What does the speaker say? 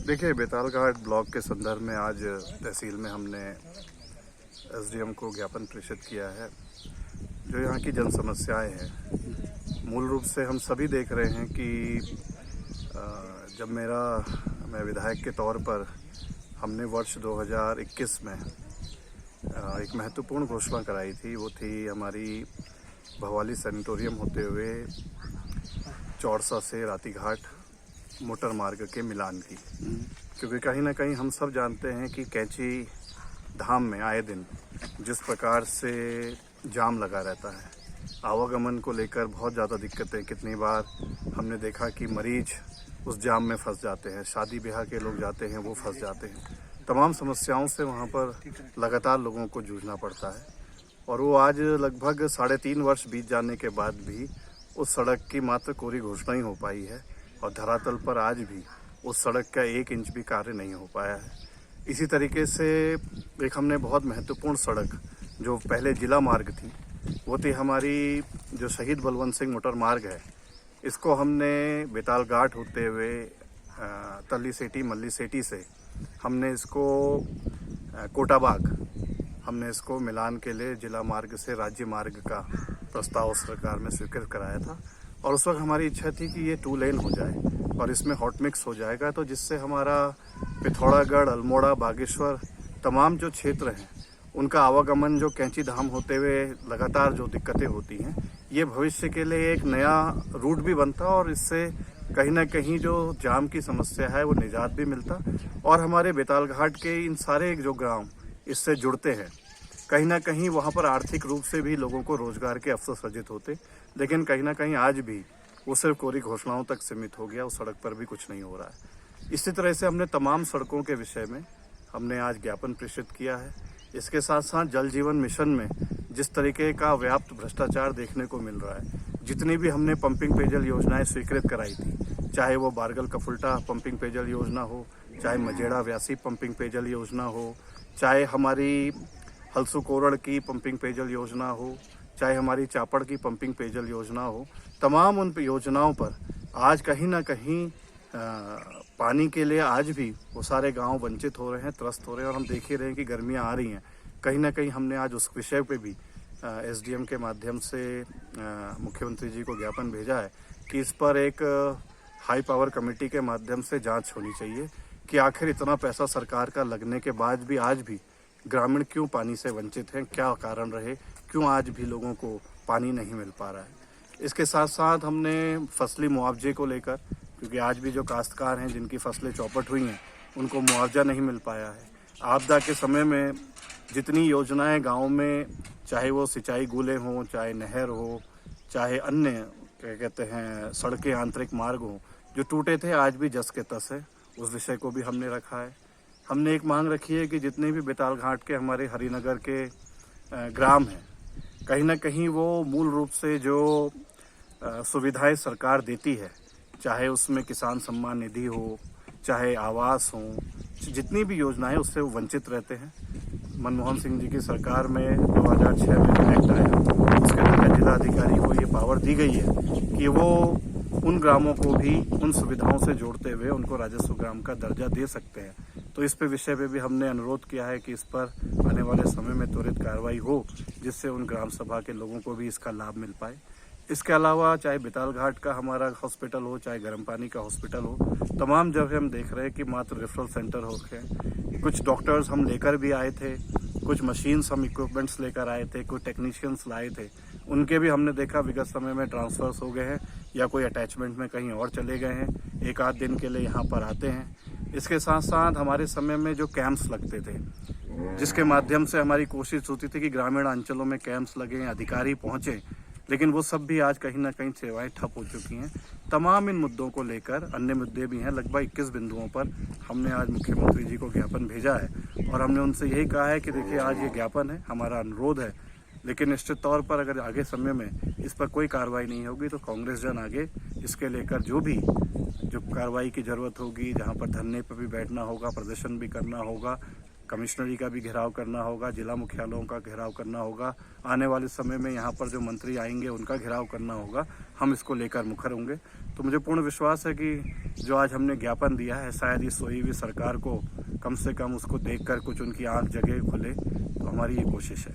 देखिए, बेतालघाट ब्लॉक के संदर्भ में आज तहसील में हमने एसडीएम को ज्ञापन प्रेषित किया है। जो यहाँ की जन समस्याएं हैं, मूल रूप से हम सभी देख रहे हैं कि जब मैं विधायक के तौर पर हमने वर्ष 2021 में एक महत्वपूर्ण घोषणा कराई थी। वो थी हमारी भवाली सैनिटोरियम होते हुए चौरसा से रातीघाट मोटर मार्ग के मिलान की। क्योंकि कहीं ना कहीं हम सब जानते हैं कि कैंची धाम में आए दिन जिस प्रकार से जाम लगा रहता है, आवागमन को लेकर बहुत ज़्यादा दिक्कतें, कितनी बार हमने देखा कि मरीज उस जाम में फंस जाते हैं, शादी ब्याह के लोग जाते हैं वो फंस जाते हैं। तमाम समस्याओं से वहाँ पर लगातार लोगों को जूझना पड़ता है। और वो आज लगभग 3.5 वर्ष बीत जाने के बाद भी उस सड़क की मात्र कोरी घोषणा ही हो पाई है और धरातल पर आज भी उस सड़क का 1 इंच भी कार्य नहीं हो पाया है। इसी तरीके से एक हमने बहुत महत्वपूर्ण सड़क जो पहले जिला मार्ग थी, वो थी हमारी जो शहीद बलवंत सिंह मोटर मार्ग है। इसको हमने बेतालघाट होते हुए तल्ली सेठी मल्ली सेठी से हमने इसको कोटाबाग हमने इसको मिलान के लिए जिला मार्ग से राज्य मार्ग का प्रस्ताव सरकार में स्वीकृत कराया था। और उस वक्त हमारी इच्छा थी कि ये 2 लेन हो जाए और इसमें हॉट मिक्स हो जाएगा, तो जिससे हमारा पिथौरागढ़, अल्मोड़ा, बागेश्वर तमाम जो क्षेत्र हैं उनका आवागमन जो कैंची धाम होते हुए लगातार जो दिक्कतें होती हैं, ये भविष्य के लिए एक नया रूट भी बनता और इससे कहीं ना कहीं जो जाम की समस्या है वो निजात भी मिलता और हमारे बेतालघाट के इन सारे जो ग्राम इससे जुड़ते हैं, कहीं ना कहीं वहाँ पर आर्थिक रूप से भी लोगों को रोजगार के अवसर सृजित होते। लेकिन कहीं ना कहीं आज भी वो सिर्फ कोरी घोषणाओं तक सीमित हो गया, उस सड़क पर भी कुछ नहीं हो रहा है। इसी तरह से हमने तमाम सड़कों के विषय में हमने आज ज्ञापन प्रेषित किया है। इसके साथ साथ जल जीवन मिशन में जिस तरीके का व्याप्त भ्रष्टाचार देखने को मिल रहा है, जितनी भी हमने पंपिंग पेयजल योजनाएं स्वीकृत कराई थी, चाहे वो बारगल कफुल्टा पंपिंग पेयजल योजना हो, चाहे मजेड़ा व्यासी पंपिंग पेयजल योजना हो, चाहे हमारी हलसू कोरड़ की पंपिंग पेयजल योजना हो, चाहे हमारी चापड़ की पंपिंग पेयजल योजना हो, तमाम उन योजनाओं पर आज कहीं ना कहीं पानी के लिए आज भी वो सारे गांव वंचित हो रहे हैं, त्रस्त हो रहे हैं। और हम देख ही रहे हैं कि गर्मियां आ रही हैं। कहीं ना कहीं हमने आज उस विषय पे भी एसडीएम के माध्यम से मुख्यमंत्री जी को ज्ञापन भेजा है कि इस पर एक हाई पावर कमेटी के माध्यम से जांच होनी चाहिए कि आखिर इतना पैसा सरकार का लगने के बाद भी आज भी ग्रामीण क्यों पानी से वंचित हैं, क्या कारण रहे, क्यों आज भी लोगों को पानी नहीं मिल पा रहा है। इसके साथ साथ हमने फसली मुआवजे को लेकर, क्योंकि आज भी जो काश्तकार हैं जिनकी फसलें चौपट हुई हैं उनको मुआवजा नहीं मिल पाया है। आपदा के समय में जितनी योजनाएं गांव में, चाहे वो सिंचाई गूले हों, चाहे नहर हो, चाहे अन्य क्या कहते हैं सड़कें, आंतरिक मार्ग हों, जो टूटे थे आज भी जस के तस है। उस विषय को भी हमने रखा है। हमने एक मांग रखी है कि जितने भी बेतालघाट के हमारे हरिनगर के ग्राम हैं, कहीं ना कहीं वो मूल रूप से जो सुविधाएं सरकार देती है, चाहे उसमें किसान सम्मान निधि हो, चाहे आवास हो, जितनी भी योजनाएं, उससे वो वंचित रहते हैं। मनमोहन सिंह जी की सरकार में 2006 में जो एक्ट आया, उसके तहत जिलाधिकारी को ये पावर दी गई है कि वो उन ग्रामों को भी उन सुविधाओं से जोड़ते हुए उनको राजस्व ग्राम का दर्जा दे सकते हैं। तो इस पे विषय पे भी हमने अनुरोध किया है कि इस पर आने वाले समय में त्वरित कार्रवाई हो, जिससे उन ग्राम सभा के लोगों को भी इसका लाभ मिल पाए। इसके अलावा चाहे बेतालघाट का हमारा हॉस्पिटल हो, चाहे गर्म पानी का हॉस्पिटल हो, तमाम जगह हम देख रहे हैं कि मात्र रेफरल सेंटर हो रखे हैं। कुछ डॉक्टर्स हम लेकर भी आए थे, कुछ मशीन्स हम इक्विपमेंट्स लेकर आए थे, कुछ टेक्नीशियंस लाए थे, उनके भी हमने देखा विगत समय में ट्रांसफर्स हो गए हैं या कोई अटैचमेंट में कहीं और चले गए हैं, 1-8 दिन के लिए यहाँ पर आते हैं। इसके साथ साथ हमारे समय में जो कैंप्स लगते थे, जिसके माध्यम से हमारी कोशिश होती थी कि ग्रामीण अंचलों में कैंप्स लगें, अधिकारी पहुँचें, लेकिन वो सब भी आज कहीं ना कहीं सेवाएं ठप हो चुकी हैं। तमाम इन मुद्दों को लेकर, अन्य मुद्दे भी हैं, लगभग 21 बिंदुओं पर हमने आज मुख्यमंत्री जी को ज्ञापन भेजा है और हमने उनसे यही कहा है कि देखिए आज ये ज्ञापन है, हमारा अनुरोध है, लेकिन निश्चित तौर पर अगर आगे समय में इस पर कोई कार्रवाई नहीं होगी तो कांग्रेस जन आगे इसके लेकर जो कार्रवाई की जरूरत होगी, जहाँ पर धरने पर भी बैठना होगा, प्रदर्शन भी करना होगा, कमिश्नरी का भी घेराव करना होगा, जिला मुख्यालयों का घेराव करना होगा, आने वाले समय में यहाँ पर जो मंत्री आएंगे उनका घेराव करना होगा। हम इसको लेकर मुखर होंगे। तो मुझे पूर्ण विश्वास है कि जो आज हमने ज्ञापन दिया है, शायद इस सोई हुई सरकार को कम से कम उसको देखकर कुछ उनकी आंख जगे खुले, तो हमारी ये कोशिश है।